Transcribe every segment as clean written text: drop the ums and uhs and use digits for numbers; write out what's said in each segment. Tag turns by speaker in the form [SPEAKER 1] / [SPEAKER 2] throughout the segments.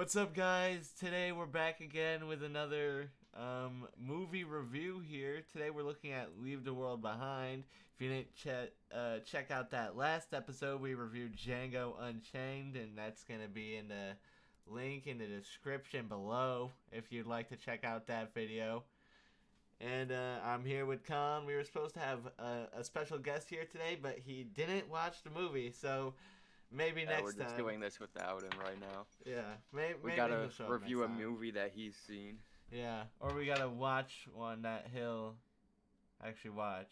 [SPEAKER 1] What's up, guys? Today we're back again with another movie review here. Today we're looking at Leave the World Behind. If you didn't check out that last episode, we reviewed Django Unchained, and that's going to be in the link in the description below if you'd like to check out that video. And I'm here with Khan. We were supposed to have a special guest here today, but he didn't watch the movie, so maybe
[SPEAKER 2] Yeah, we're
[SPEAKER 1] next
[SPEAKER 2] just
[SPEAKER 1] time.
[SPEAKER 2] doing this without him right now.
[SPEAKER 1] Yeah,
[SPEAKER 2] We
[SPEAKER 1] maybe he'll
[SPEAKER 2] gotta
[SPEAKER 1] show up next
[SPEAKER 2] review a
[SPEAKER 1] time.
[SPEAKER 2] movie that he's seen.
[SPEAKER 1] Yeah, or we gotta watch one that he'll actually watch.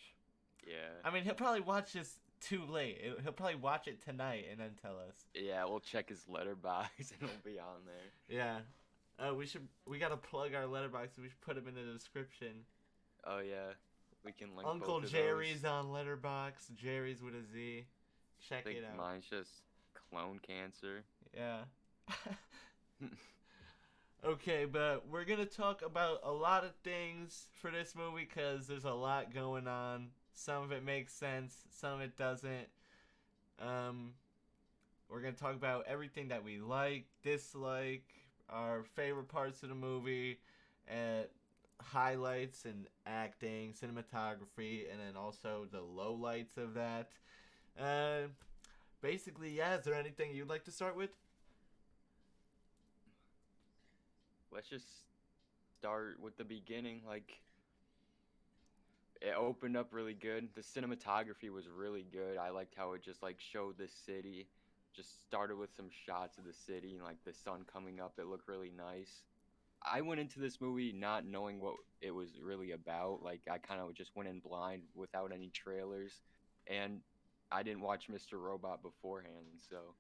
[SPEAKER 2] Yeah.
[SPEAKER 1] I mean, he'll probably watch this too late. He'll probably watch it tonight and then tell us.
[SPEAKER 2] Yeah, we'll check his letterbox and it'll be on there.
[SPEAKER 1] Yeah. We gotta plug our letterbox. We should put him in the description.
[SPEAKER 2] Oh yeah, we can link
[SPEAKER 1] Uncle
[SPEAKER 2] both of
[SPEAKER 1] Jerry's
[SPEAKER 2] those.
[SPEAKER 1] on letterbox. Jerry's with a Z.
[SPEAKER 2] I
[SPEAKER 1] Check it
[SPEAKER 2] think
[SPEAKER 1] out.
[SPEAKER 2] mine's just clone cancer.
[SPEAKER 1] Yeah. Okay, but we're gonna talk about a lot of things for this movie because there's a lot going on. Some of it makes sense, some of it doesn't. We're gonna talk about everything that we like, dislike, our favorite parts of the movie, and highlights and acting, cinematography, and then also the lowlights of that. Uh, Basically, yeah. Is there anything you'd like to start with?
[SPEAKER 2] Let's just start with the beginning. Like, it opened up really good. The cinematography was really good. I liked how it just like showed the city. Just started with some shots of the city and like the sun coming up. It looked really nice. I went into this movie not knowing what it was really about. Like, I kind of just went in blind without any trailers, and I didn't watch Mr. Robot beforehand, so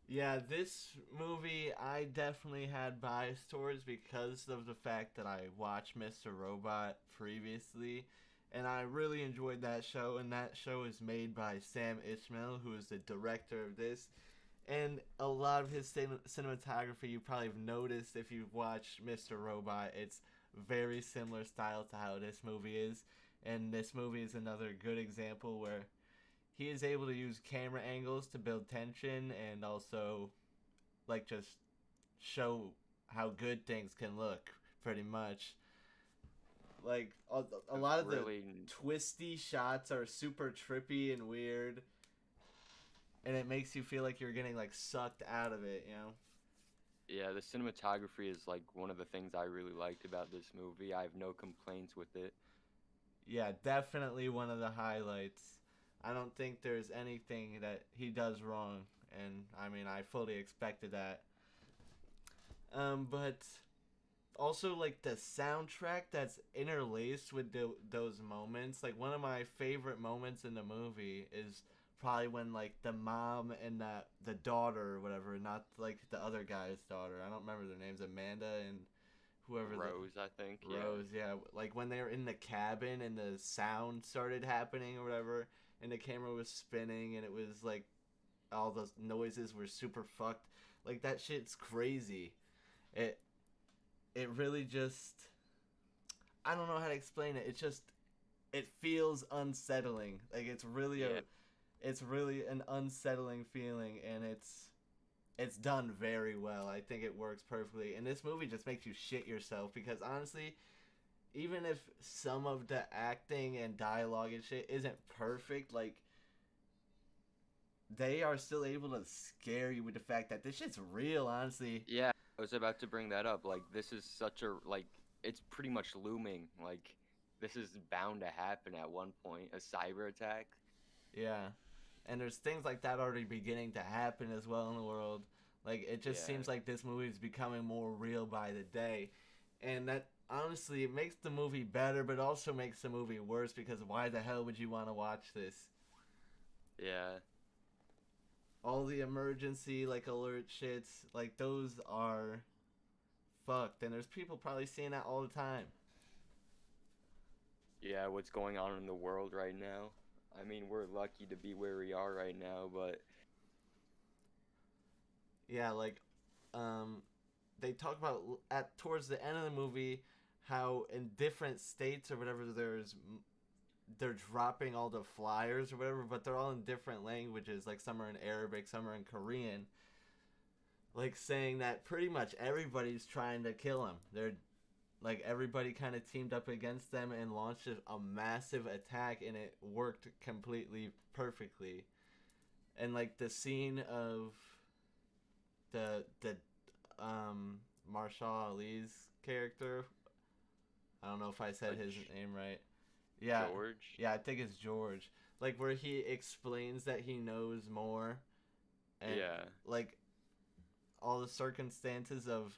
[SPEAKER 1] Yeah, this movie I definitely had bias towards because of the fact that I watched Mr. Robot previously, and I really enjoyed that show. And that show is made by Sam Ishmael, who is the director of this. And a lot of his cinematography you probably have noticed if you've watched Mr. Robot. It's very similar style to how this movie is, and this movie is another good example where he is able to use camera angles to build tension and also like just show how good things can look pretty much. Like a
[SPEAKER 2] it
[SPEAKER 1] lot of the
[SPEAKER 2] really,
[SPEAKER 1] twisty shots are super trippy and weird, and it makes you feel like you're getting like sucked out of it, you know.
[SPEAKER 2] yeah, the cinematography is like one of the things I really liked about this movie. I have no complaints with it.
[SPEAKER 1] Yeah, definitely one of the highlights. I don't think there's anything that he does wrong, and I mean I fully expected that. But also like the soundtrack that's interlaced with those moments. Like one of my favorite moments in the movie is probably when like the mom and the daughter or whatever, not like the other guy's daughter. I don't remember their names, Amanda and whoever the
[SPEAKER 2] Rose, I think, yeah.
[SPEAKER 1] Rose, yeah. Like when they were in the cabin and the sound started happening or whatever, and the camera was spinning and it was like all those noises were super fucked. Like that shit's crazy. It it really just, I don't know how to explain it. It's just it feels unsettling. Like
[SPEAKER 2] Yeah,
[SPEAKER 1] it's really an unsettling feeling, and it's done very well. I think it works perfectly. And this movie just makes you shit yourself because honestly, even if some of the acting and dialogue and shit isn't perfect, like they are still able to scare you with the fact that this shit's real, honestly.
[SPEAKER 2] yeah, I was about to bring that up. Like, this is such a, like, it's pretty much looming. Like, this is bound to happen at one point, a cyber attack.
[SPEAKER 1] Yeah. And there's things like that already beginning to happen as well in the world. Like it just
[SPEAKER 2] Yeah.
[SPEAKER 1] seems like this movie is becoming more real by the day. And that honestly it makes the movie better but also makes the movie worse because why the hell would you want to watch this?
[SPEAKER 2] Yeah.
[SPEAKER 1] All the emergency like alert shits, like those are fucked, and there's people probably seeing that all the time.
[SPEAKER 2] Yeah, what's going on in the world right now. I mean, we're lucky to be where we are right now, but
[SPEAKER 1] Yeah, like um they talk about at towards the end of the movie how in different states or whatever they're dropping all the flyers or whatever, but they're all in different languages. Like some are in Arabic, some are in Korean. like saying that pretty much everybody's trying to kill him. They're like everybody kind of teamed up against them and launched a massive attack, and it worked completely perfectly. And like the scene of the Marshall Ali's character, I don't know if I said his name right. Yeah,
[SPEAKER 2] George.
[SPEAKER 1] yeah, I think it's George. Like where he explains that he knows more, and
[SPEAKER 2] Yeah.
[SPEAKER 1] like all the circumstances of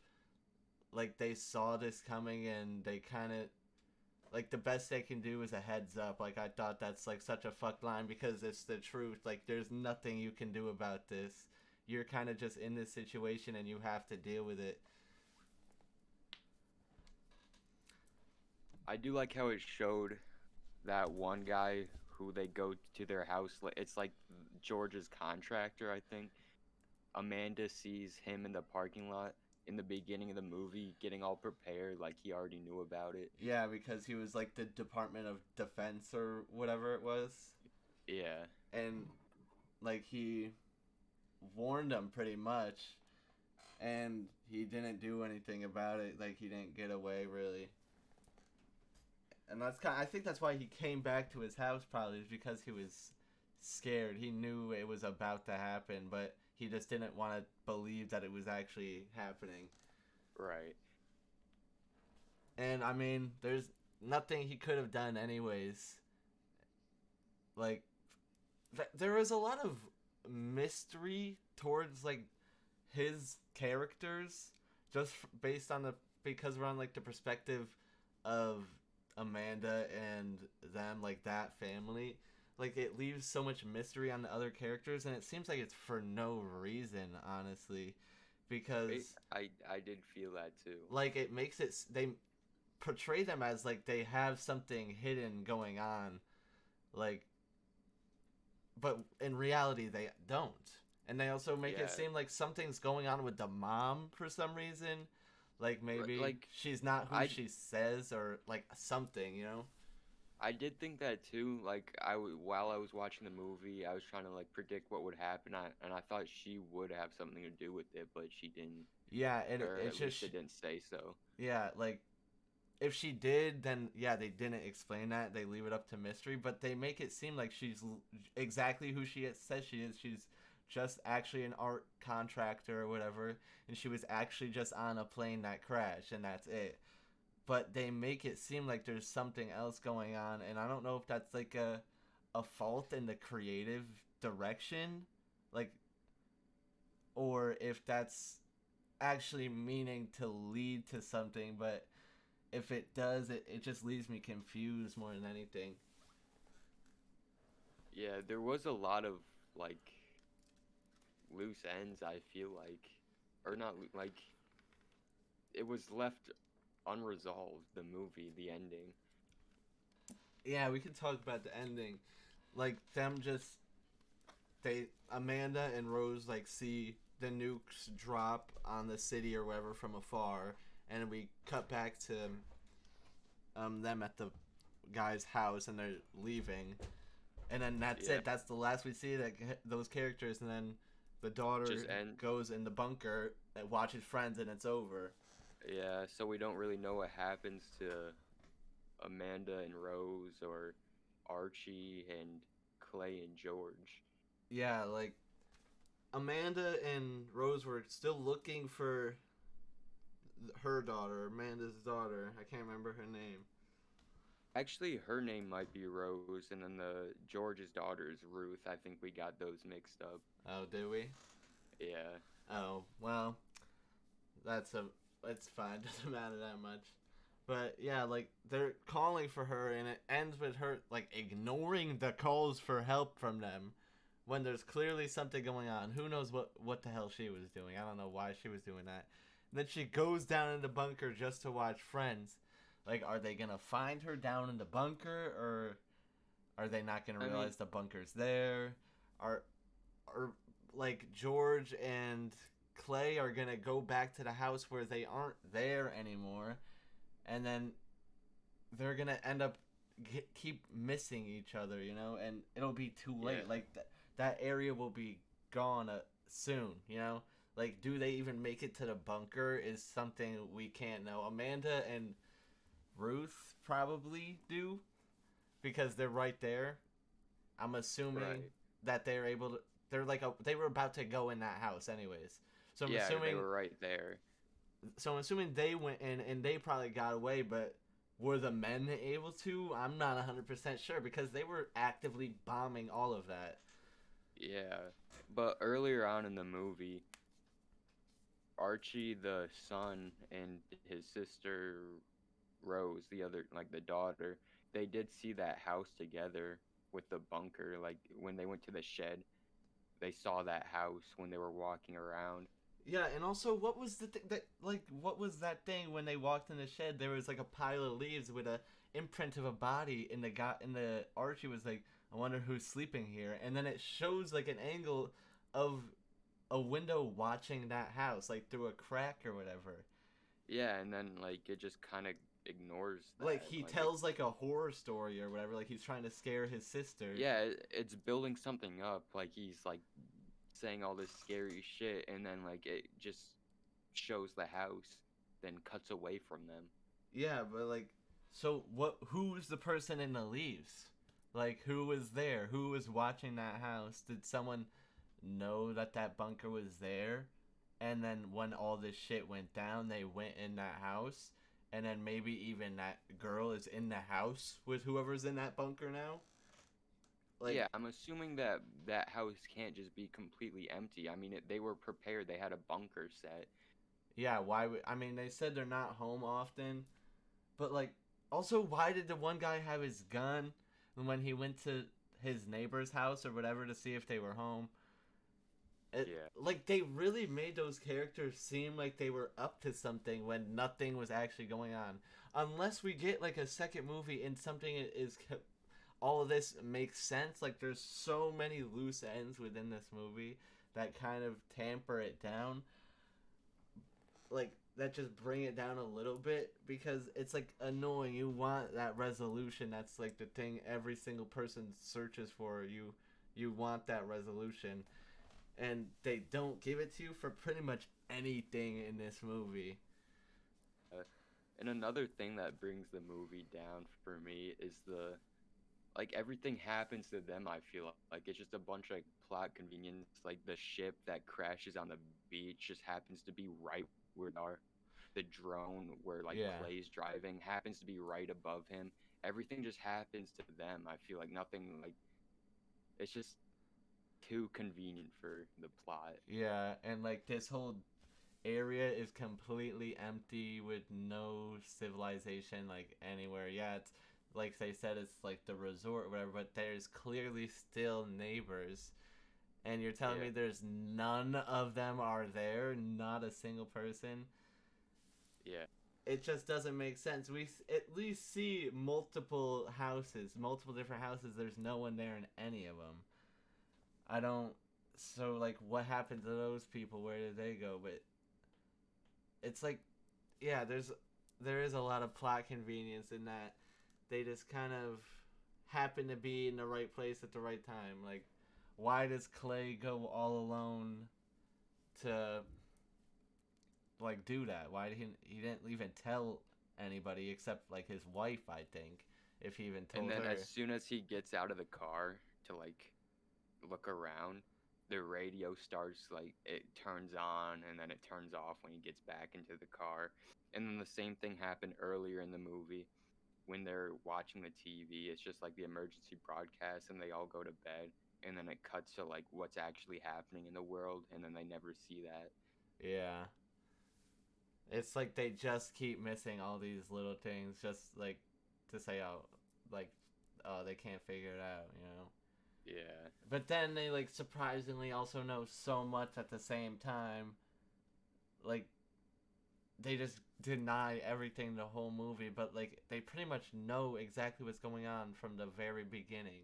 [SPEAKER 1] like they saw this coming and they kind of like the best they can do is a heads up. Like I thought that's like such a fucked line because it's the truth. Like there's nothing you can do about this. You're kind of just in this situation and you have to deal with it.
[SPEAKER 2] I do like how it showed that one guy who they go to their house. It's like George's contractor, I think. Amanda sees him in the parking lot in the beginning of the movie getting all prepared like he already knew about it.
[SPEAKER 1] Yeah, because he was like the Department of Defense or whatever it was.
[SPEAKER 2] Yeah.
[SPEAKER 1] And like he warned him pretty much and he didn't do anything about it. Like he didn't get away really. And that's I think that's why he came back to his house probably, is because he was scared. He knew it was about to happen, but he just didn't want to believe that it was actually happening.
[SPEAKER 2] Right.
[SPEAKER 1] And I mean, there's nothing he could have done anyways. Like there was a lot of mystery towards like his characters just based on the because we're on like the perspective of Amanda and them, like that family. Like it leaves so much mystery on the other characters, and it seems like it's for no reason, honestly, because
[SPEAKER 2] I did feel that too.
[SPEAKER 1] like it makes it they portray them as like they have something hidden going on, like, but in reality they don't. And they also make it seem like something's going on with the mom for some reason. Like maybe
[SPEAKER 2] like
[SPEAKER 1] she's not who she says, or like something, you know?
[SPEAKER 2] I did think that too. Like while I was watching the movie, I was trying to like predict what would happen, and I thought she would have something to do with it, but she didn't.
[SPEAKER 1] Yeah, and
[SPEAKER 2] or
[SPEAKER 1] it's
[SPEAKER 2] at
[SPEAKER 1] just
[SPEAKER 2] least it didn't say so.
[SPEAKER 1] yeah, like if she did, then yeah, they didn't explain that. They leave it up to mystery, but they make it seem like she's exactly who she says she is. She's just actually an art contractor or whatever, and she was actually just on a plane that crashed, and that's it. But they make it seem like there's something else going on, and I don't know if that's like a fault in the creative direction, like, or if that's actually meaning to lead to something, but if it does, it just leaves me confused more than anything.
[SPEAKER 2] Yeah, there was a lot of like loose ends, I feel like, or not like it was left unresolved, the movie, the ending.
[SPEAKER 1] Yeah, we can talk about the ending. Like them just they Amanda and Rose like see the nukes drop on the city or whatever from afar, and we cut back to them at the guy's house and they're leaving, and then that's it. That's the last we see that those characters, and then the daughter goes in the bunker and watches Friends, and it's over.
[SPEAKER 2] Yeah, so we don't really know what happens to Amanda and Rose, or Archie and Clay and George.
[SPEAKER 1] Yeah, like Amanda and Rose were still looking for her daughter, Amanda's daughter. I can't remember her name.
[SPEAKER 2] Actually, her name might be Rose, and then the George's daughter is Ruth. I think we got those mixed up.
[SPEAKER 1] Oh, did we?
[SPEAKER 2] Yeah.
[SPEAKER 1] Oh, well, it's fine. Doesn't matter that much. But yeah, like they're calling for her, and it ends with her like ignoring the calls for help from them, when there's clearly something going on. Who knows what the hell she was doing? I don't know why she was doing that. And then she goes down in the bunker just to watch Friends. Like, are they gonna find her down in the bunker, or are they not gonna realize the bunker's there? Or like George and Clay are gonna go back to the house where they aren't there anymore, and then they're gonna end up keep missing each other, you know, and it'll be too late. Like that area will be gone soon, you know. Like, do they even make it to the bunker is something we can't know. Amanda and Ruth probably do because they're right there. I'm assuming
[SPEAKER 2] Right.
[SPEAKER 1] that they're able to. They were about to go in that house anyways. So I'm
[SPEAKER 2] Yeah, they
[SPEAKER 1] assuming
[SPEAKER 2] were right there.
[SPEAKER 1] so I'm assuming they went in and they probably got away, but were the men able to? I'm not 100% sure because they were actively bombing all of that.
[SPEAKER 2] Yeah. But earlier on in the movie, Archie, the son, and his sister Rose, the other, like the daughter, they did see that house together with the bunker. Like when they went to the shed, they saw that house when they were walking around.
[SPEAKER 1] Yeah, and also, what was what was that thing when they walked in the shed? There was like a pile of leaves with a imprint of a body, and the Archie was like, "I wonder who's sleeping here." And then it shows like an angle of a window watching that house, like through a crack or whatever.
[SPEAKER 2] Yeah, and then like it just kind of ignores
[SPEAKER 1] Like
[SPEAKER 2] that.
[SPEAKER 1] he
[SPEAKER 2] Like it,
[SPEAKER 1] tells like a horror story or whatever. Like he's trying to scare his sister.
[SPEAKER 2] yeah, it's building something up. Like he's like saying all this scary shit, and then like it just shows the house, then cuts away from them.
[SPEAKER 1] Yeah, but like, so what? Who's the person in the leaves? Like, who was there? Who was watching that house? Did someone know that that bunker was there? And then when all this shit went down, they went in that house, and then maybe even that girl is in the house with whoever's in that bunker now. Like,
[SPEAKER 2] Yeah, I'm assuming that that house can't just be completely empty. I mean, they were prepared. They had a bunker set.
[SPEAKER 1] yeah, why would I mean? They said they're not home often, but like, also, why did the one guy have his gun when he went to his neighbor's house or whatever to see if they were home?
[SPEAKER 2] Yeah.
[SPEAKER 1] Like they really made those characters seem like they were up to something when nothing was actually going on. Unless we get like a second movie and something is all of this makes sense. Like there's so many loose ends within this movie that kind of tamper it down. Like that just bring it down a little bit because it's like annoying. You want that resolution. That's like the thing every single person searches for. You want that resolution and they don't give it to you for pretty much anything in this movie.
[SPEAKER 2] Uh, and another thing that brings the movie down for me is the like everything happens to them. I feel like it's just a bunch of plot convenience. Like the ship that crashes on the beach just happens to be right where they are. The drone where like
[SPEAKER 1] Yeah.
[SPEAKER 2] Clay's driving happens to be right above him. Everything just happens to them. I feel like nothing like it's just too convenient for the plot.
[SPEAKER 1] Yeah, and like this whole area is completely empty with no civilization like anywhere. Yeah, it's like they said it's like the resort or whatever, but there's clearly still neighbors. And you're telling me
[SPEAKER 2] Yeah,
[SPEAKER 1] there's none of them are there, not a single person.
[SPEAKER 2] yeah,
[SPEAKER 1] It just doesn't make sense. At least see multiple houses, multiple different houses. There's no one there in any of them. I don't. So like, what happened to those people? Where did they go? But it's like, yeah, there is a lot of plot convenience in that they just kind of happen to be in the right place at the right time. Like, why does Clay go all alone to like do that? Why did he didn't even tell anybody except like his wife? I think if he even told
[SPEAKER 2] and then
[SPEAKER 1] her.
[SPEAKER 2] as soon as he gets out of the car to like look around, the radio starts like it turns on and then it turns off when he gets back into the car. And then the same thing happened earlier in the movie when they're watching the TV. It's just like the emergency broadcast and they all go to bed and then it cuts to like what's actually happening in the world and then they never see that.
[SPEAKER 1] Yeah. It's like they just keep missing all these little things just like to say oh like oh they can't figure it out, you know.
[SPEAKER 2] Yeah.
[SPEAKER 1] But then they like surprisingly also know so much at the same time. Like they just deny everything the whole movie, but like they pretty much know exactly what's going on from the very beginning.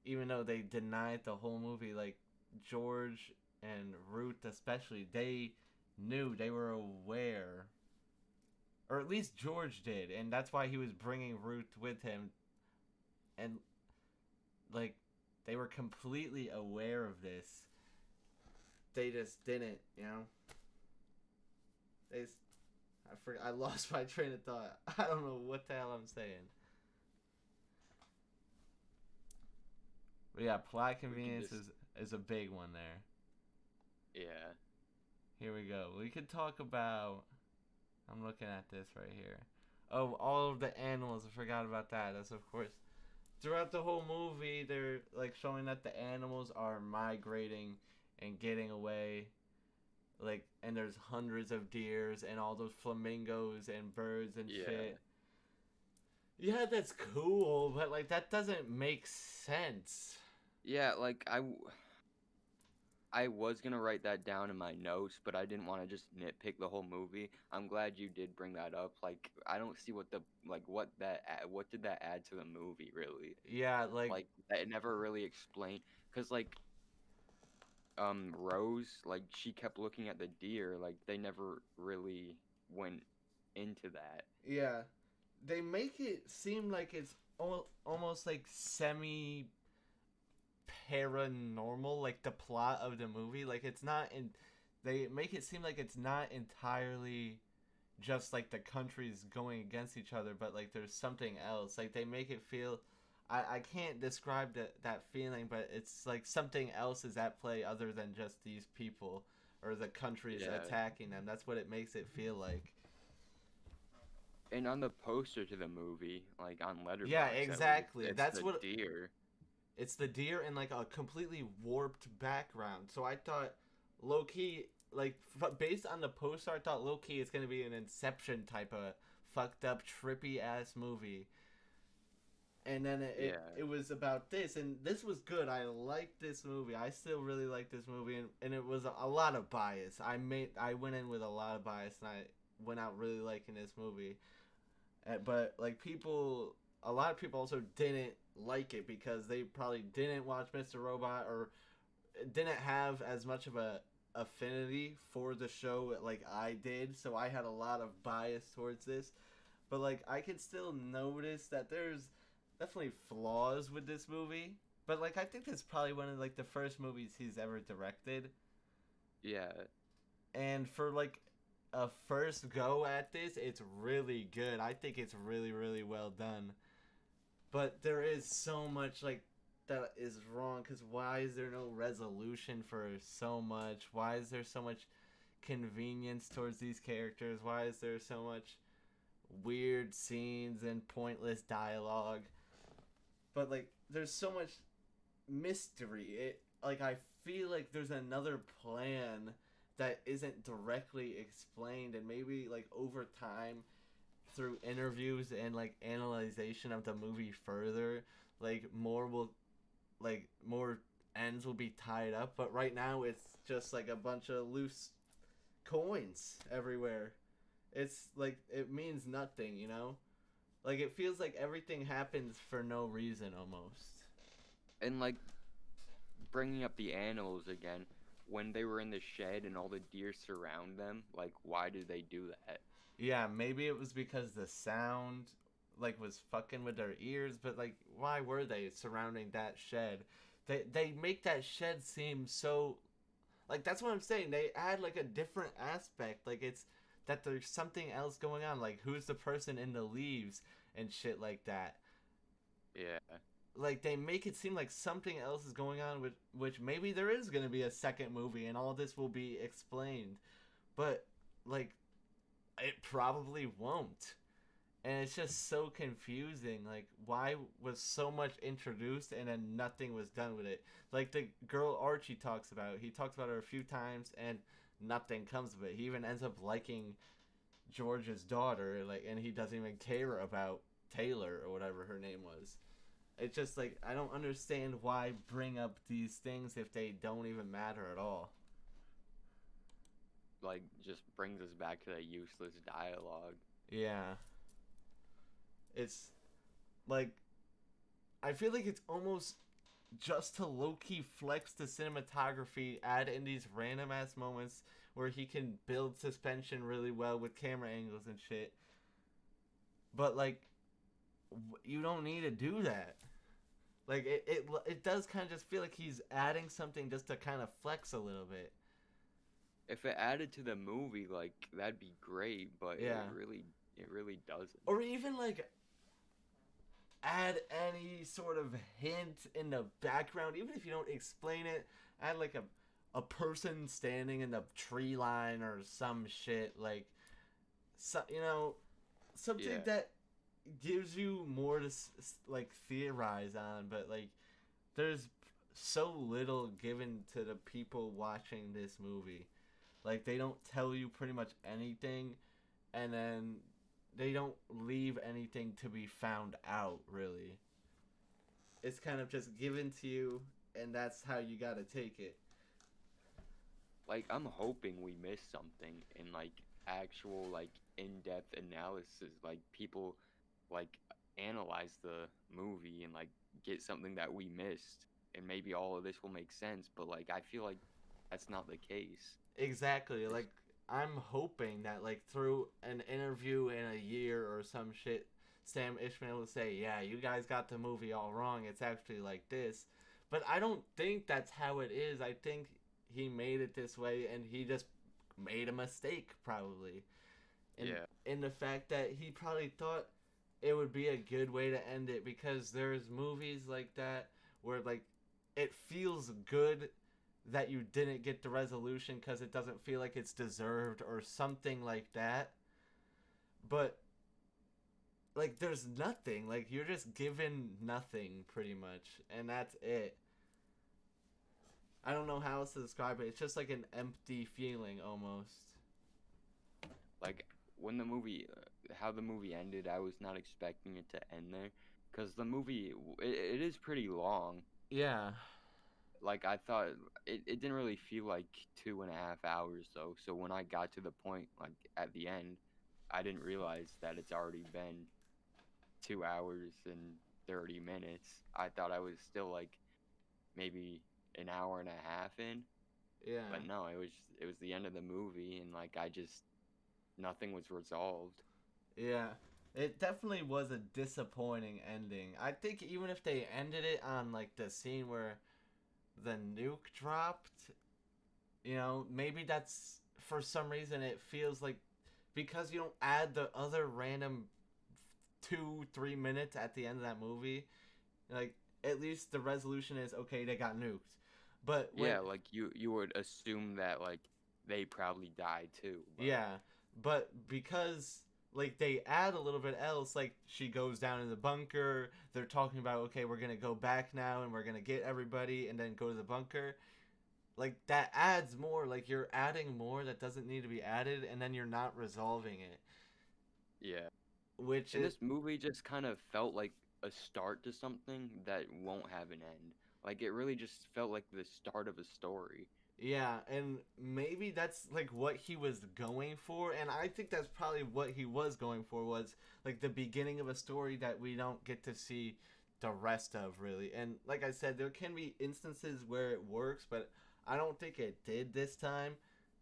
[SPEAKER 1] Even though they denied the whole movie, like George and Ruth especially, they knew, they were aware, or at least George did, and that's why he was bringing Ruth with him, and like they were completely aware of this, they just didn't, you know. They just, I lost my train of thought. I don't know what the hell I'm saying. But yeah, plot convenience is a big one there.
[SPEAKER 2] Yeah.
[SPEAKER 1] Here we go. We could talk about. I'm looking at this right here. Oh, all of the animals. I forgot about that. That's of course. Throughout the whole movie, they're like showing that the animals are migrating and getting away. Like, and there's hundreds of deers and all those flamingos and birds and shit. Yeah, that's cool, but like that doesn't make sense.
[SPEAKER 2] Yeah, like I was gonna write that down in my notes, but I didn't want to just nitpick the whole movie. I'm glad you did bring that up. Like, I don't see what what did that add to the movie really?
[SPEAKER 1] Yeah,
[SPEAKER 2] Like it never really explained, cause like Rose, like she kept looking at the deer, like they never really went into that.
[SPEAKER 1] yeah, they make it seem like it's almost like semi paranormal, like the plot of the movie. Like it's not in. They make it seem like it's not entirely just like the countries going against each other, but like there's something else. Like they make it feel. I can't describe that feeling, but it's like something else is at play other than just these people or the countries attacking them. That's what it makes it feel like.
[SPEAKER 2] And on the poster to the movie, like on Letterboxd,
[SPEAKER 1] yeah, exactly.
[SPEAKER 2] That's what deer.
[SPEAKER 1] It's the deer in like a completely warped background. So I thought low key, like based on the poster, I thought low key it's gonna be an Inception type of fucked up trippy ass movie. And then it was about this, and this was good. I liked this movie. I still really like this movie, and it was a lot of bias. I went in with a lot of bias, and I went out really liking this movie. But like a lot of people also didn't like it because they probably didn't watch Mr. Robot or didn't have as much of a affinity for the show like I did. So I had a lot of bias towards this. But like I can still notice that there's definitely flaws with this movie. But like I think this is probably one of like the first movies he's ever directed.
[SPEAKER 2] Yeah.
[SPEAKER 1] And for like a first go at this, it's really good. I think it's really, really well done. But there is so much like that is wrong, because why is there no resolution for so much? Why is there so much convenience towards these characters? Why is there so much weird scenes and pointless dialogue? But like there's so much mystery. I feel like there's another plan that isn't directly explained, and maybe like over time through interviews and like analyzation of the movie further, like more ends will be tied up. But right now it's just like a bunch of loose coins everywhere. It's like it means nothing, you know? Like it feels like everything happens for no reason almost.
[SPEAKER 2] And like bringing up the animals again, when they were in the shed and all the deer surround them, like why did they do that?
[SPEAKER 1] Yeah, maybe it was because the sound like was fucking with their ears, but like why were they surrounding that shed? They make that shed seem so like that's what I'm saying. They add like a different aspect. Like it's that there's something else going on. Like who's the person in the leaves and shit like that.
[SPEAKER 2] Yeah.
[SPEAKER 1] Like they make it seem like something else is going on, with which maybe there is going to be a second movie and all this will be explained. But like it probably won't. And it's just so confusing. Like, why was so much introduced and then nothing was done with it? Like the girl Archie talks about, he talks about her a few times and nothing comes of it. He even ends up liking George's daughter, like, and he doesn't even care about Taylor or whatever her name was. It's just like I don't understand why bring up these things if they don't even matter at all.
[SPEAKER 2] Like just brings us back to that useless dialogue.
[SPEAKER 1] Yeah. It's like I feel like it's almost just to low-key flex the cinematography, add in these random ass moments where he can build suspension really well with camera angles and shit. But like you don't need to do that. Like it does kind of just feel like he's adding something just to kind of flex a little bit.
[SPEAKER 2] if it added to the movie, like that'd be great, but
[SPEAKER 1] Yeah.
[SPEAKER 2] it really doesn't.
[SPEAKER 1] Or even like add any sort of hint in the background, even if you don't explain it. Add like a person standing in the tree line or some shit, like, so, something
[SPEAKER 2] Yeah.
[SPEAKER 1] that gives you more to like theorize on. But like, there's so little given to the people watching this movie. Like, they don't tell you pretty much anything, and then they don't leave anything to be found out, really. It's kind of just given to you, and that's how you gotta take it.
[SPEAKER 2] Like I'm hoping we missed something in like actual like in-depth analysis, like people like analyze the movie and like get something that we missed, and maybe all of this will make sense, but like I feel like that's not the case.
[SPEAKER 1] Exactly.
[SPEAKER 2] It's,
[SPEAKER 1] Like, I'm hoping that, like, through an interview in a year or some shit, Sam Ishmael will say, yeah, you guys got the movie all wrong. It's actually like this. But I don't think that's how it is. I think he made it this way, and he just made a mistake, probably. And
[SPEAKER 2] yeah.
[SPEAKER 1] in the fact that he probably thought it would be a good way to end it, because there's movies like that where, like, it feels good that you didn't get the resolution because it doesn't feel like it's deserved or something like that. But like, there's nothing. Like, you're just given nothing pretty much, and that's it. I don't know how else to describe it. It's just like an empty feeling almost.
[SPEAKER 2] Like when the movie, how the movie ended, I was not expecting it to end there, because the movie it is pretty long.
[SPEAKER 1] Yeah.
[SPEAKER 2] Like I thought it didn't really feel like 2.5 hours though. So when I got to the point like at the end, I didn't realize that it's already been 2 hours and 30 minutes. I thought I was still like maybe an hour and a half in,
[SPEAKER 1] Yeah.
[SPEAKER 2] but no, it was the end of the movie, and like I just nothing was resolved.
[SPEAKER 1] Yeah. It definitely was a disappointing ending. I think even if they ended it on like the scene where the nuke dropped, maybe that's, for some reason it feels like, because you don't add the other random 2-3 minutes at the end of that movie, like, at least the resolution is okay, they got nuked. But when,
[SPEAKER 2] Yeah, like you would assume that like they probably died too, but
[SPEAKER 1] yeah, but because, like, they add a little bit else, like, she goes down in the bunker, they're talking about, okay, we're gonna go back now and we're gonna get everybody and then go to the bunker. Like, that adds more. Like, you're adding more that doesn't need to be added, and then you're not resolving it,
[SPEAKER 2] yeah.
[SPEAKER 1] which
[SPEAKER 2] And
[SPEAKER 1] is,
[SPEAKER 2] this movie just kind of felt like a start to something that won't have an end. Like it really just felt like the start of a story.
[SPEAKER 1] yeah. And maybe that's like what he was going for, and I think that's probably what he was going for, was like the beginning of a story that we don't get to see the rest of, really. And like I said, there can be instances where it works, but I don't think it did this time.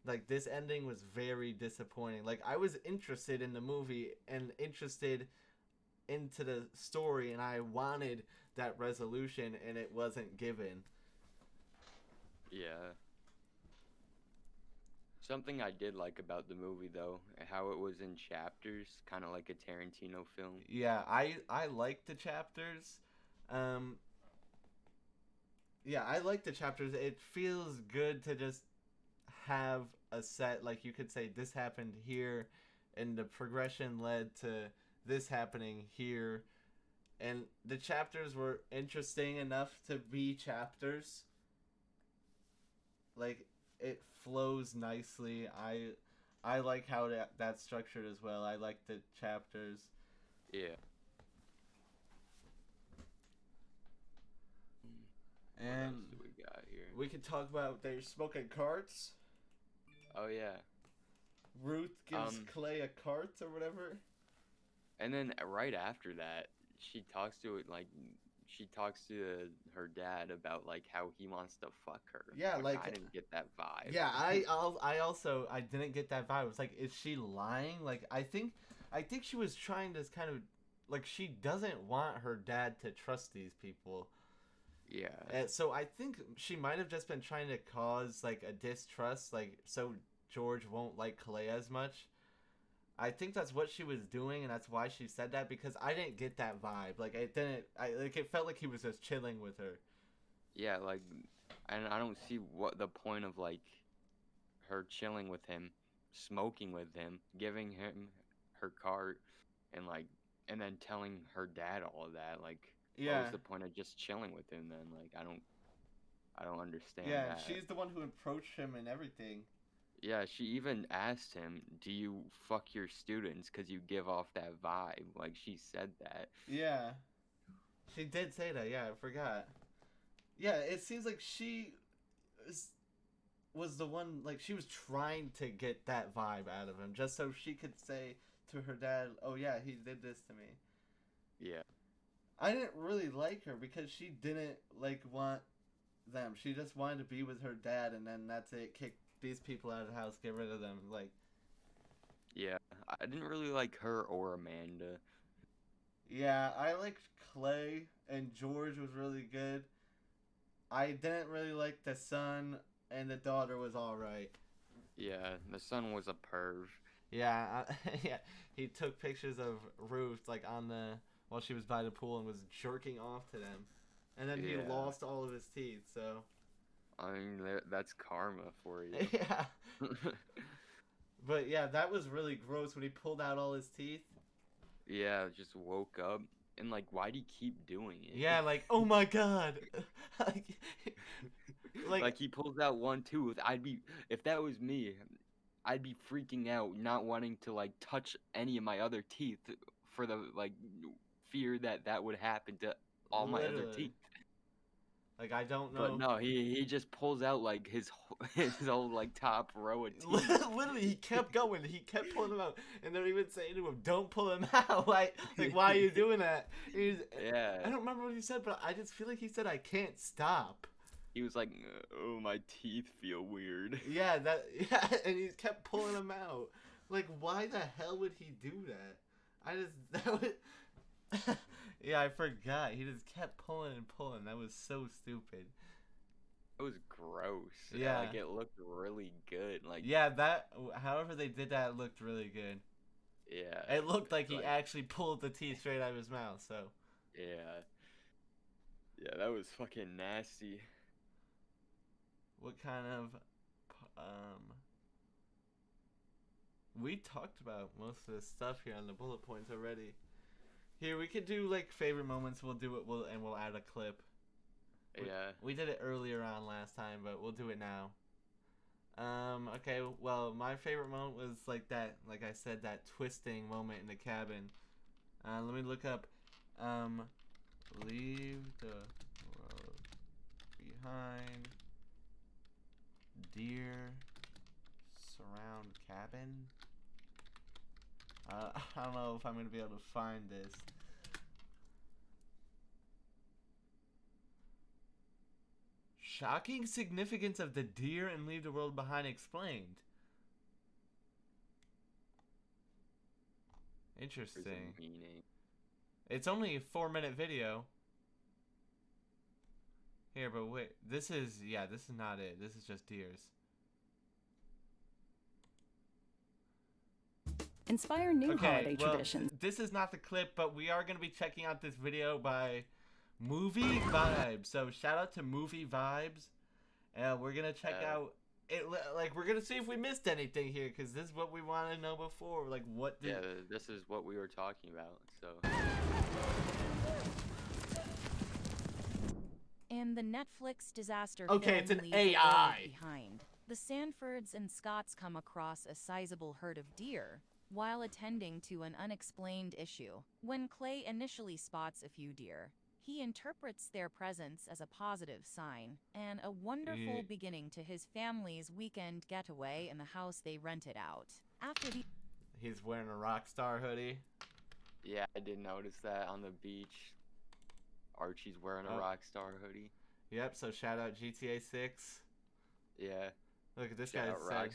[SPEAKER 1] Like, this ending was very disappointing. Like, I was interested in the movie and interested into the story, and I wanted that resolution, and it wasn't given.
[SPEAKER 2] Yeah. Something I did like about the movie though, how it was in chapters, kind of like a Tarantino film.
[SPEAKER 1] Yeah, I like the chapters. Um, yeah, I like the chapters. It feels good to just have a set, like, you could say this happened here, and the progression led to this happening here, and the chapters were interesting enough to be chapters. Like, it flows nicely. I like how that's structured as well. I like the chapters.
[SPEAKER 2] Yeah. Mm, what
[SPEAKER 1] And
[SPEAKER 2] else do we got here?
[SPEAKER 1] we could talk about they're smoking carts.
[SPEAKER 2] Oh yeah.
[SPEAKER 1] Ruth gives
[SPEAKER 2] Um,
[SPEAKER 1] Clay a cart or whatever.
[SPEAKER 2] and then right after that, she talks to it like she talks to her dad about like how he wants to fuck her,
[SPEAKER 1] Yeah,
[SPEAKER 2] which I
[SPEAKER 1] like,
[SPEAKER 2] didn't get that vibe.
[SPEAKER 1] yeah, I also, I didn't get that vibe. It's like, is she lying? Like, I think she was trying to kind of, like, she doesn't want her dad to trust these people.
[SPEAKER 2] Yeah.
[SPEAKER 1] And so I think she might have just been trying to cause like a distrust, like, so George won't like Clay as much. I think that's what she was doing, and that's why she said that, because I didn't get that vibe. Like, it felt like he was just chilling with her.
[SPEAKER 2] Yeah, like, and I don't see what the point of, like, her chilling with him, smoking with him, giving him her cart, and, like, and then telling her dad all of that. Like, what
[SPEAKER 1] Yeah.
[SPEAKER 2] was the point of just chilling with him then? Like, I don't understand
[SPEAKER 1] Yeah,
[SPEAKER 2] that.
[SPEAKER 1] she's the one who approached him and everything.
[SPEAKER 2] Yeah, she even asked him, "Do you fuck your students? 'Cause you give off that vibe." Like, she said that.
[SPEAKER 1] Yeah. She did say that, yeah, I forgot. Yeah, it seems like she was the one, like, she was trying to get that vibe out of him, just so she could say to her dad, oh yeah, he did this to me.
[SPEAKER 2] Yeah.
[SPEAKER 1] I didn't really like her because she didn't, like, want them. She just wanted to be with her dad, and then that's it, kick these people out of the house, get rid of them, like.
[SPEAKER 2] Yeah, I didn't really like her or Amanda.
[SPEAKER 1] Yeah, I liked Clay, and George was really good. I didn't really like the son, and the daughter was alright.
[SPEAKER 2] Yeah, the son was a perv.
[SPEAKER 1] Yeah, yeah. He took pictures of Ruth, like, while she was by the pool, and was jerking off to them. And then he
[SPEAKER 2] Yeah.
[SPEAKER 1] lost all of his teeth, so.
[SPEAKER 2] I mean, that's karma for you.
[SPEAKER 1] Yeah. But yeah, that was really gross when he pulled out all his teeth.
[SPEAKER 2] Yeah, just woke up. And, like, why'd he keep doing it?
[SPEAKER 1] Yeah, like, oh my god.
[SPEAKER 2] Like, he pulls out one tooth. If that was me, I'd be freaking out, not wanting to, like, touch any of my other teeth for the, like, fear that would happen to all my other
[SPEAKER 1] Literally.
[SPEAKER 2] teeth.
[SPEAKER 1] Like, I don't know.
[SPEAKER 2] But no, he just pulls out, like, his whole, like, top row of teeth.
[SPEAKER 1] Literally, he kept going. He kept pulling them out. And they're even saying to him, don't pull him out. Like why are you doing that?
[SPEAKER 2] Yeah.
[SPEAKER 1] I don't remember what he said, but I just feel like he said, I can't stop.
[SPEAKER 2] He was like, oh, my teeth feel weird.
[SPEAKER 1] Yeah, and he kept pulling them out. Like, why the hell would he do that? Yeah, I forgot. He just kept pulling and pulling. That was so stupid.
[SPEAKER 2] It was gross.
[SPEAKER 1] Yeah.
[SPEAKER 2] Like, it looked really good. Like,
[SPEAKER 1] yeah, however they did that, looked really good.
[SPEAKER 2] Yeah.
[SPEAKER 1] It looked like he actually pulled the teeth straight out of his mouth, so.
[SPEAKER 2] Yeah. Yeah, that was fucking nasty.
[SPEAKER 1] What kind of, we talked about most of this stuff here on the bullet points already. Here, we could do, like, favorite moments. We'll do it, and we'll add a clip.
[SPEAKER 2] Yeah.
[SPEAKER 1] We did it earlier on last time, but we'll do it now. Okay, well, my favorite moment was, like I said, that twisting moment in the cabin. Let me look up, leave the world behind, deer surround cabin. I don't know if I'm going to be able to find this. Shocking significance of the deer and leave the world behind explained. Interesting. It's only a 4-minute video. Here, but wait. This is not it. This is just deers.
[SPEAKER 3] Inspire new holiday traditions.
[SPEAKER 1] This is not the clip, but we are going to be checking out this video by Movie Vibes. So shout out to Movie Vibes. We're going to check out it. Like, we're going to see if we missed anything here, because this is what we wanted to know before. Like, what did...
[SPEAKER 2] Yeah, this is what we were talking about, so...
[SPEAKER 4] In the Netflix disaster
[SPEAKER 1] okay, it's
[SPEAKER 4] film
[SPEAKER 1] an
[SPEAKER 4] Leave the
[SPEAKER 1] AI.
[SPEAKER 4] World Behind, the Sanfords and Scotts come across a sizable herd of deer while attending to an unexplained issue. When Clay initially spots a few deer, he interprets their presence as a positive sign and a wonderful beginning to his family's weekend getaway in the house they rented out.
[SPEAKER 1] He's wearing a Rockstar hoodie.
[SPEAKER 2] Yeah, I did notice that on the beach. Archie's wearing a Rockstar hoodie.
[SPEAKER 1] Yep, so shout out GTA 6.
[SPEAKER 2] Yeah.
[SPEAKER 1] Look at this
[SPEAKER 2] Shout
[SPEAKER 1] guy
[SPEAKER 2] out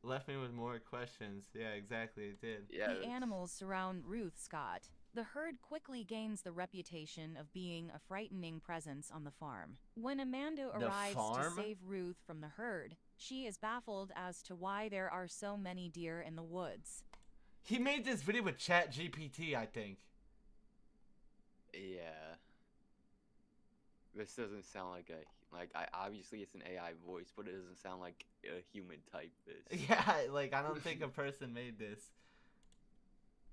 [SPEAKER 1] left me with more questions. Yeah, exactly, it did.
[SPEAKER 2] Yeah.
[SPEAKER 4] The animals surround Ruth Scott, The herd quickly gains the reputation of being a frightening presence on the farm. When Amanda
[SPEAKER 1] The
[SPEAKER 4] arrives
[SPEAKER 1] farm?
[SPEAKER 4] to save Ruth from the herd, she is baffled as to why there are so many deer in the woods.
[SPEAKER 1] He made this video with ChatGPT, I think.
[SPEAKER 2] Yeah. This doesn't sound like obviously it's an AI voice, but it doesn't sound like a human typed this.
[SPEAKER 1] Yeah, like, I don't think a person made this.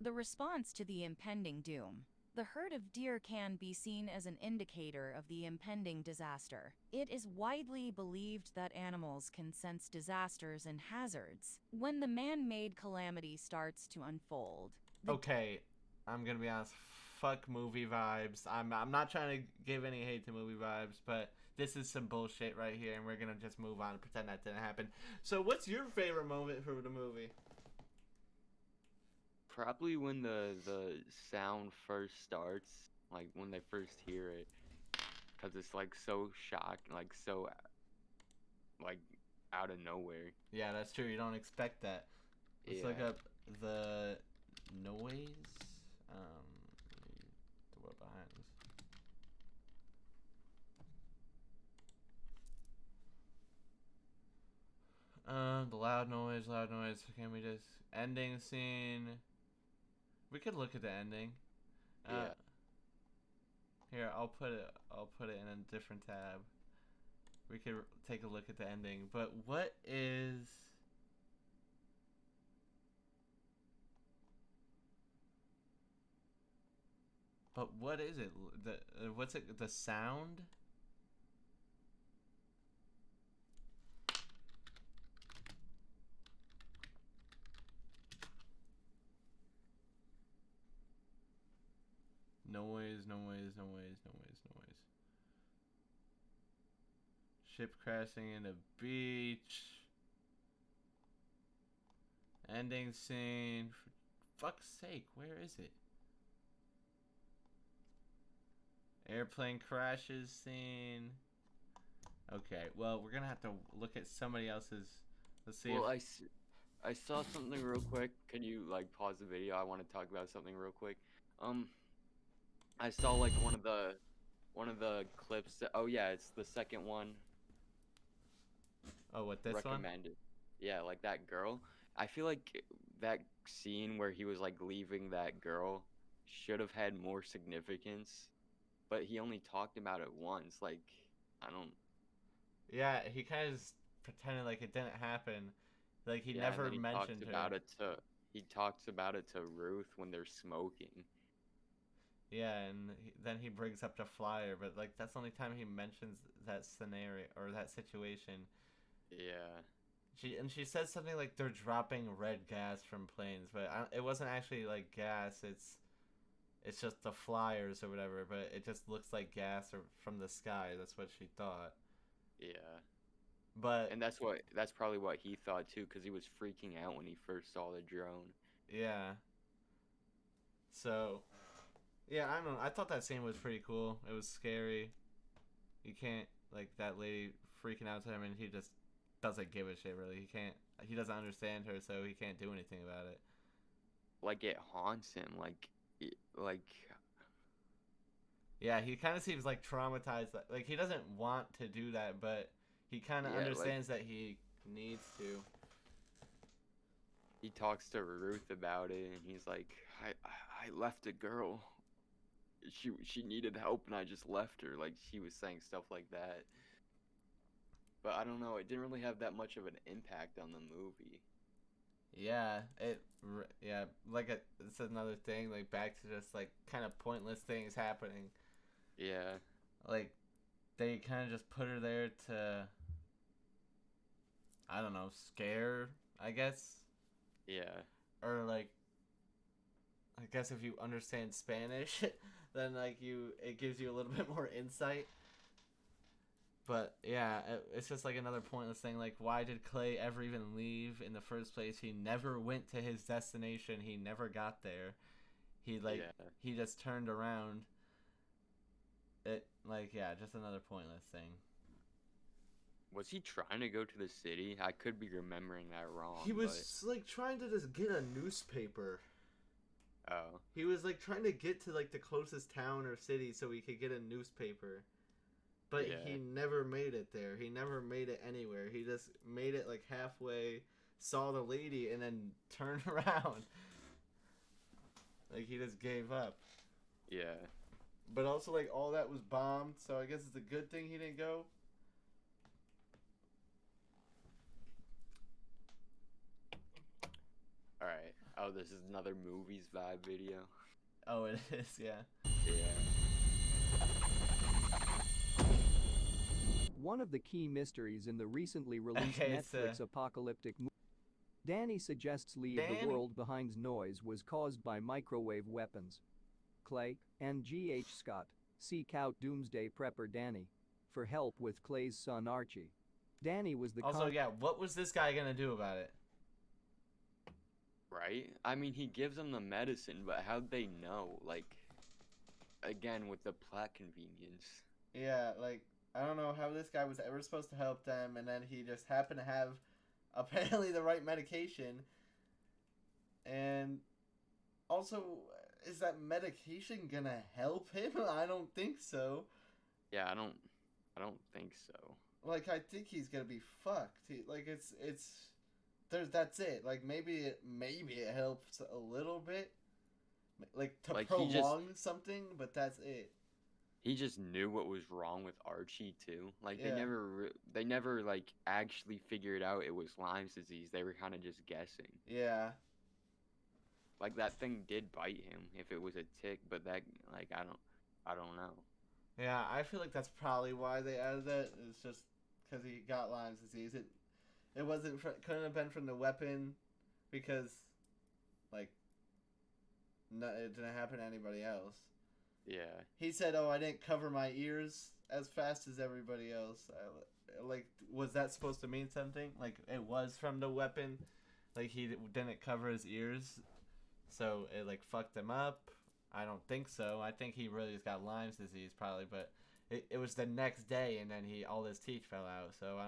[SPEAKER 4] The response to the impending doom. The herd of deer can be seen as an indicator of the impending disaster. It is widely believed that animals can sense disasters and hazards when the man-made calamity starts to unfold.
[SPEAKER 1] Okay, I'm gonna be honest. Fuck movie vibes. I'm not trying to give any hate to movie vibes, but this is some bullshit right here, and we're gonna just move on and pretend that didn't happen. So, what's your favorite moment from the movie?
[SPEAKER 2] Probably when the sound first starts, like when they first hear it, because it's like so shocking, like so like out of nowhere.
[SPEAKER 1] Yeah, that's true. You don't expect that. Let's look
[SPEAKER 2] Yeah.
[SPEAKER 1] up the noise. The word behind this. The loud noise. Can we just ending scene? We could look at the ending.
[SPEAKER 2] Yeah.
[SPEAKER 1] Here, I'll put it in a different tab. We could take a look at the ending. But what is? But what is it? What's it? The sound? Noise. Ship crashing in a beach. Ending scene. For fuck's sake, where is it? Airplane crashes scene. Okay, well, we're gonna have to look at somebody else's. Let's see.
[SPEAKER 2] Well, I saw something real quick. Can you like pause the video? I want to talk about something real quick. I saw like one of the clips. Oh yeah, it's the second one.
[SPEAKER 1] Oh, what, this one?
[SPEAKER 2] Recommended. Yeah, like that girl. I feel like that scene where he was like leaving that girl should have had more significance, but he only talked about it once. Like, I don't.
[SPEAKER 1] Yeah, he kind of pretended like it didn't happen. Like, he
[SPEAKER 2] Yeah,
[SPEAKER 1] never
[SPEAKER 2] and then
[SPEAKER 1] mentioned her.
[SPEAKER 2] He talks about it to Ruth when they're smoking.
[SPEAKER 1] Yeah, and then he brings up the flyer, but like that's the only time he mentions that scenario or that situation.
[SPEAKER 2] Yeah.
[SPEAKER 1] She says something like they're dropping red gas from planes, but it wasn't actually like gas. It's just the flyers or whatever, but it just looks like gas or from the sky. That's what she thought.
[SPEAKER 2] Yeah.
[SPEAKER 1] But
[SPEAKER 2] And that's probably what he thought too, because he was freaking out when he first saw the drone.
[SPEAKER 1] yeah. So, yeah, I don't know. I thought that scene was pretty cool. It was scary. You can't, like, that lady freaking out to him, and he just doesn't give a shit, really. He doesn't understand her, so he can't do anything about it.
[SPEAKER 2] Like it haunts him. Like.
[SPEAKER 1] Yeah, he kind of seems like traumatized. Like, he doesn't want to do that, but he kind of
[SPEAKER 2] Yeah,
[SPEAKER 1] understands that he needs to.
[SPEAKER 2] He talks to Ruth about it, and he's like, I left a girl. She needed help, and I just left her. Like, she was saying stuff like that. But I don't know. It didn't really have that much of an impact on the movie.
[SPEAKER 1] Yeah, it's another thing, like, back to just, like, kind of pointless things happening.
[SPEAKER 2] Yeah.
[SPEAKER 1] Like, they kind of just put her there to, I don't know, scare, I guess?
[SPEAKER 2] Yeah.
[SPEAKER 1] Or, like, I guess if you understand Spanish, then, like, it gives you a little bit more insight. But, yeah, it's just, like, another pointless thing. Like, why did Clay ever even leave in the first place? He never went to his destination. He never got there. He just turned around. Just another pointless thing.
[SPEAKER 2] Was he trying to go to the city? I could be remembering that wrong.
[SPEAKER 1] He was, like, trying to just get a newspaper.
[SPEAKER 2] Oh.
[SPEAKER 1] He was like trying to get to like the closest town or city so he could get a newspaper. But
[SPEAKER 2] Yeah.
[SPEAKER 1] he never made it there. He never made it anywhere. He just made it like halfway, saw the lady, and then turned around. Like he just gave up.
[SPEAKER 2] Yeah.
[SPEAKER 1] But also like all that was bombed, so I guess it's a good thing he didn't go.
[SPEAKER 2] Alright. Oh, this is another movies vibe video.
[SPEAKER 1] Oh, it is, yeah.
[SPEAKER 2] Yeah.
[SPEAKER 5] One of the key mysteries in the recently released
[SPEAKER 1] Okay,
[SPEAKER 5] Netflix apocalyptic movie. Danny suggests Leave
[SPEAKER 1] Danny?
[SPEAKER 5] the World Behind's noise was caused by microwave weapons. Clay and G.H. Scott seek out Doomsday Prepper Danny for help with Clay's son Archie. Danny was the
[SPEAKER 1] Also, yeah, what was this guy gonna do about it?
[SPEAKER 2] Right? I mean, he gives them the medicine, but how'd they know? Like, again, with the plot convenience.
[SPEAKER 1] Yeah, like, I don't know how this guy was ever supposed to help them, and then he just happened to have apparently the right medication. And also, is that medication gonna help him? I don't think so.
[SPEAKER 2] Yeah, I don't think so.
[SPEAKER 1] Like, I think he's gonna be fucked. Like, that's it. Like, maybe it helps a little bit. Like, to
[SPEAKER 2] Like, he
[SPEAKER 1] prolong
[SPEAKER 2] just-
[SPEAKER 1] something, but that's it.
[SPEAKER 2] He just knew what was wrong with Archie too. Like
[SPEAKER 1] Yeah.
[SPEAKER 2] they never like actually figured out it was Lyme's disease. They were kind of just guessing.
[SPEAKER 1] Yeah.
[SPEAKER 2] Like that thing did bite him if it was a tick, but that like I don't know.
[SPEAKER 1] Yeah, I feel like that's probably why they added that. It's just because he got Lyme's disease. It wasn't couldn't have been from the weapon, because, like, no, it didn't happen to anybody else.
[SPEAKER 2] Yeah.
[SPEAKER 1] He said, "Oh, I didn't cover my ears as fast as everybody else." Like, was that supposed to mean something? Like, it was from the weapon. Like, he didn't cover his ears, so it like fucked him up. I don't think so. I think he really just got Lyme's disease probably, but it was the next day, and then all his teeth fell out. So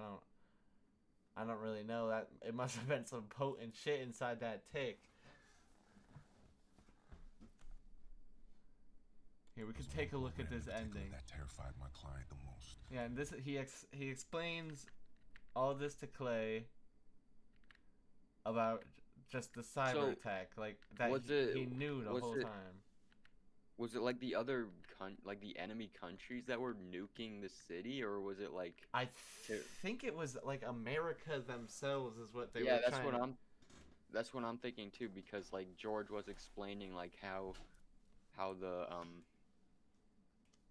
[SPEAKER 1] I don't really know. That it must have been some potent shit inside that tick. Here, we can take a look at this ending.
[SPEAKER 6] That terrified my client the most.
[SPEAKER 1] Yeah, and this he explains all this to Clay about just the cyber
[SPEAKER 2] So,
[SPEAKER 1] attack, like that
[SPEAKER 2] was
[SPEAKER 1] he
[SPEAKER 2] it-
[SPEAKER 1] knew the
[SPEAKER 2] was
[SPEAKER 1] whole
[SPEAKER 2] it-
[SPEAKER 1] time.
[SPEAKER 2] Was it like the other like the enemy countries that were nuking the city, or was it like?
[SPEAKER 1] I think it was like America themselves is what they
[SPEAKER 2] Yeah,
[SPEAKER 1] were
[SPEAKER 2] that's
[SPEAKER 1] trying
[SPEAKER 2] what
[SPEAKER 1] to...
[SPEAKER 2] That's what I'm thinking too, because like George was explaining like how the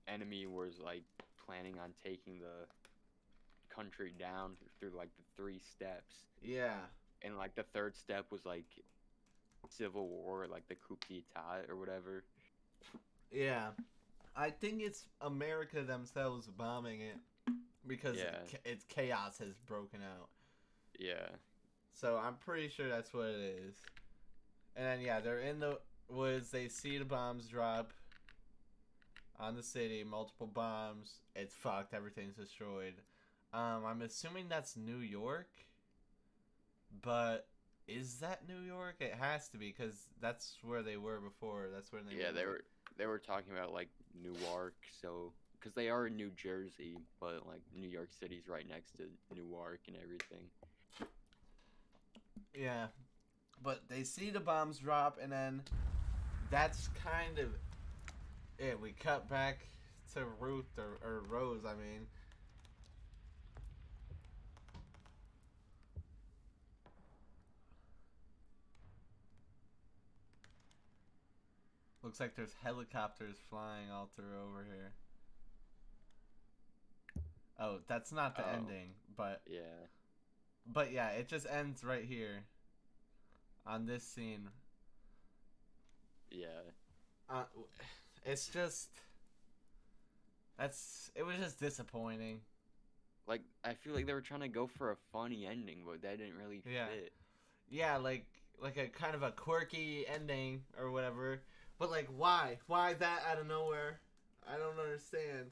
[SPEAKER 2] enemy was like planning on taking the country down through like the 3 steps,
[SPEAKER 1] Yeah.
[SPEAKER 2] and like the 3rd step was like civil war, like the coup d'état or whatever.
[SPEAKER 1] Yeah. I think it's America themselves bombing it because
[SPEAKER 2] Yeah.
[SPEAKER 1] it's chaos has broken out.
[SPEAKER 2] Yeah.
[SPEAKER 1] So I'm pretty sure that's what it is. And then, yeah, they're in the woods. They see the bombs drop on the city. Multiple bombs. It's fucked. Everything's destroyed. I'm assuming that's New York. But is that New York? It has to be, because that's where they were before. That's where
[SPEAKER 2] Yeah, they were talking about like Newark, so because they are in New Jersey, but like New York City's right next to Newark and everything.
[SPEAKER 1] Yeah. But they see the bombs drop, and then that's kind of it. We cut back to Ruth, or Rose, I mean. Looks like there's helicopters flying all through over here. Oh, that's not the
[SPEAKER 2] Oh.
[SPEAKER 1] ending, but
[SPEAKER 2] Yeah.
[SPEAKER 1] yeah, it just ends right here on this scene.
[SPEAKER 2] Yeah.
[SPEAKER 1] It's just it was just disappointing.
[SPEAKER 2] Like I feel like they were trying to go for a funny ending, but that didn't really
[SPEAKER 1] Yeah.
[SPEAKER 2] fit.
[SPEAKER 1] Yeah, like a kind of a quirky ending or whatever. But like, why that out of nowhere? I don't understand.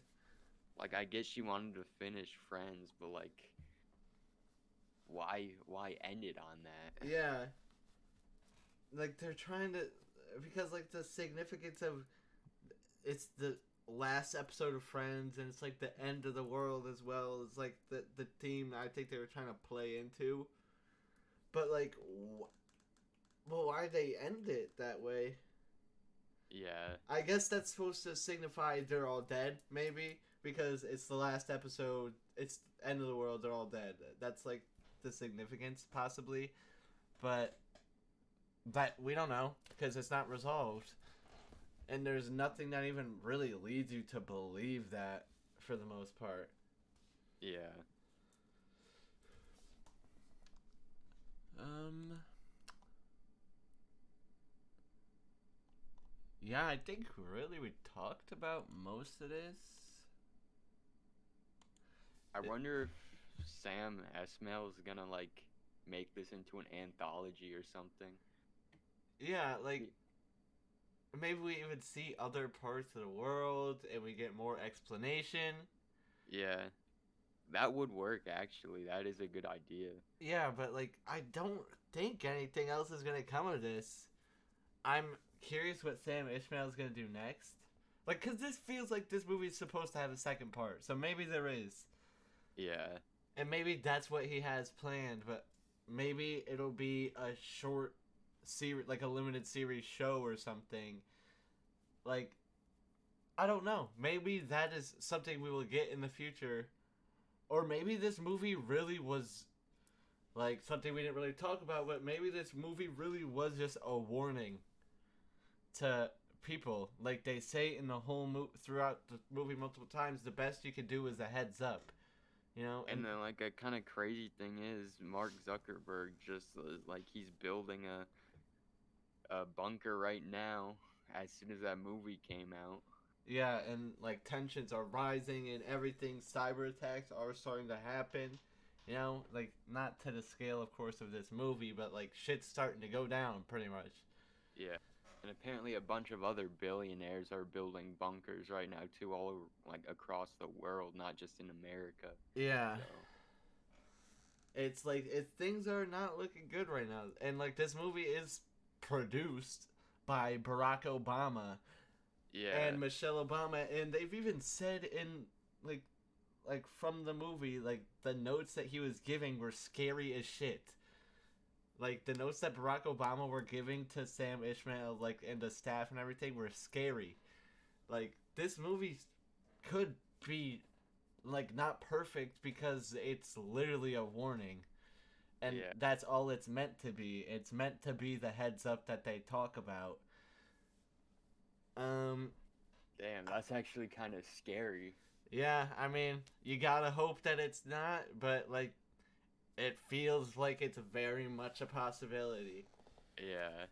[SPEAKER 2] Like I guess she wanted to finish Friends, but like why end it on that?
[SPEAKER 1] Yeah. Like they're trying to because like the significance of it's the last episode of Friends, and it's like the end of the world as well. It's like the theme I think they were trying to play into. But like, well, why'd they end it that way?
[SPEAKER 2] Yeah.
[SPEAKER 1] I guess that's supposed to signify they're all dead, maybe, because it's the last episode. It's the end of the world. They're all dead. That's like the significance, possibly, but that we don't know because it's not resolved, and there's nothing that even really leads you to believe that for the most part.
[SPEAKER 2] Yeah.
[SPEAKER 1] Yeah, I think really we talked about most of this.
[SPEAKER 2] I wonder if Sam Esmail is gonna like make this into an anthology or something.
[SPEAKER 1] Yeah, like maybe we even see other parts of the world and we get more explanation.
[SPEAKER 2] Yeah. That would work actually. That is a good idea.
[SPEAKER 1] Yeah, but like I don't think anything else is gonna come of this. I'm curious what Sam Esmail is gonna do next. Like, cause this feels like this movie is supposed to have a second part, so maybe there is.
[SPEAKER 2] Yeah.
[SPEAKER 1] And maybe that's what he has planned, but maybe it'll be a short series, like a limited series show or something. Like, I don't know. Maybe that is something we will get in the future. Or maybe this movie really was, like, something we didn't really talk about, but maybe this movie really was just a warning to people. Like, they say in the whole throughout the movie multiple times, the best you can do is a heads up. You know?
[SPEAKER 2] And then, like, a kind of crazy thing is Mark Zuckerberg just, like, he's building a bunker right now as soon as that movie came out.
[SPEAKER 1] Yeah, and, like, tensions are rising and everything. Cyber attacks are starting to happen. You know? Like, not to the scale, of course, of this movie, but, like, shit's starting to go down, pretty much.
[SPEAKER 2] Yeah. And apparently a bunch of other billionaires are building bunkers right now, too, all over, like, across the world, not just in America.
[SPEAKER 1] Yeah.
[SPEAKER 2] So.
[SPEAKER 1] It's like things are not looking good right now, and like this movie is produced by Barack Obama,
[SPEAKER 2] Yeah.
[SPEAKER 1] and Michelle Obama, and they've even said in like from the movie, like the notes that he was giving were scary as shit. Like the notes that Barack Obama were giving to Sam Esmail, like and the staff and everything, were scary. Like this movie could be like not perfect because it's literally a warning, and
[SPEAKER 2] Yeah.
[SPEAKER 1] that's all it's meant to be. It's meant to be the heads up that they talk about.
[SPEAKER 2] Damn, that's actually kind of scary.
[SPEAKER 1] Yeah, I mean, you gotta hope that it's not, but like it feels like it's very much a possibility.
[SPEAKER 2] Yeah.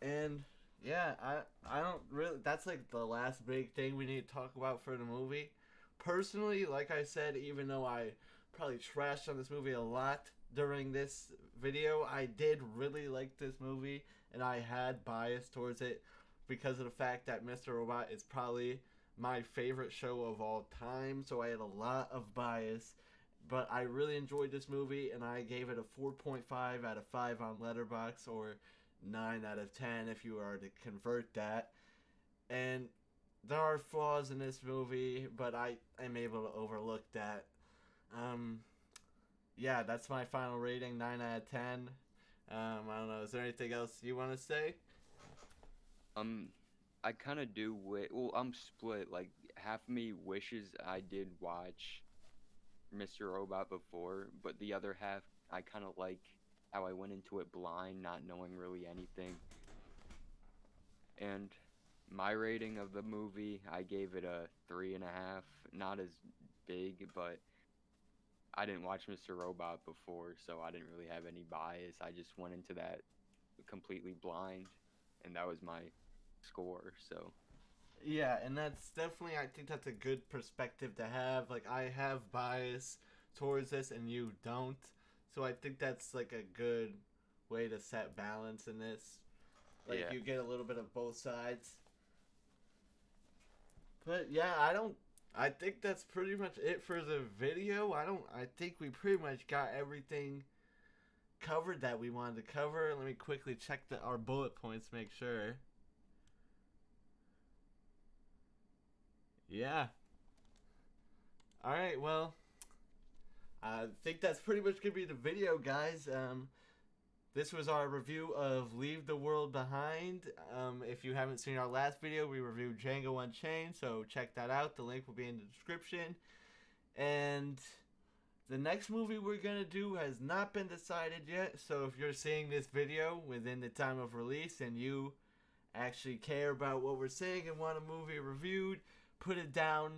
[SPEAKER 1] And yeah, I don't really, that's like the last big thing we need to talk about for the movie. Personally, like I said, even though I probably trashed on this movie a lot during this video, I did really like this movie, and I had bias towards it because of the fact that Mr. Robot is probably my favorite show of all time, so I had a lot of bias. But I really enjoyed this movie, and I gave it a 4.5 out of 5 on Letterboxd, or 9 out of 10 if you are to convert that. And there are flaws in this movie, but I am able to overlook that. Yeah, that's my final rating, 9 out of 10. I don't know, is there anything else you want to say?
[SPEAKER 2] I kind of do well, I'm split. Like, half of me wishes I did watch Mr. Robot before, but the other half, I kind of like how I went into it blind, not knowing really anything. And my rating of the movie, I gave it a 3.5. Not as big, but I didn't watch Mr. Robot before, so I didn't really have any bias. I just went into that completely blind, and that was my score, so.
[SPEAKER 1] Yeah, and that's definitely, I think that's a good perspective to have. Like, I have bias towards this and you don't. So I think that's like a good way to set balance in this. Like,
[SPEAKER 2] Yeah.
[SPEAKER 1] you get a little bit of both sides. But yeah, I think that's pretty much it for the video. I think we pretty much got everything covered that we wanted to cover. Let me quickly check our bullet points, make sure. Yeah. Alright, well, I think that's pretty much going to be the video, guys. This was our review of Leave the World Behind. If you haven't seen our last video, we reviewed Django Unchained, so check that out. The link will be in the description. And the next movie we're going to do has not been decided yet, so if you're seeing this video within the time of release and you actually care about what we're saying and want a movie reviewed, put it down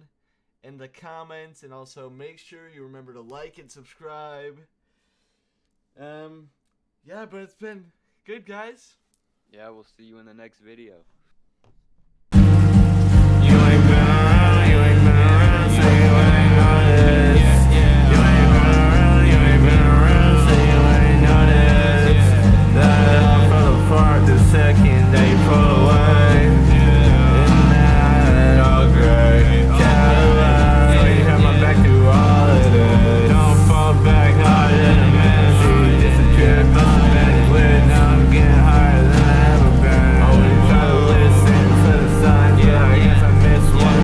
[SPEAKER 1] in the comments, and also make sure you remember to like and subscribe. Yeah, but it's been good, guys.
[SPEAKER 2] Yeah, we'll see you in the next video.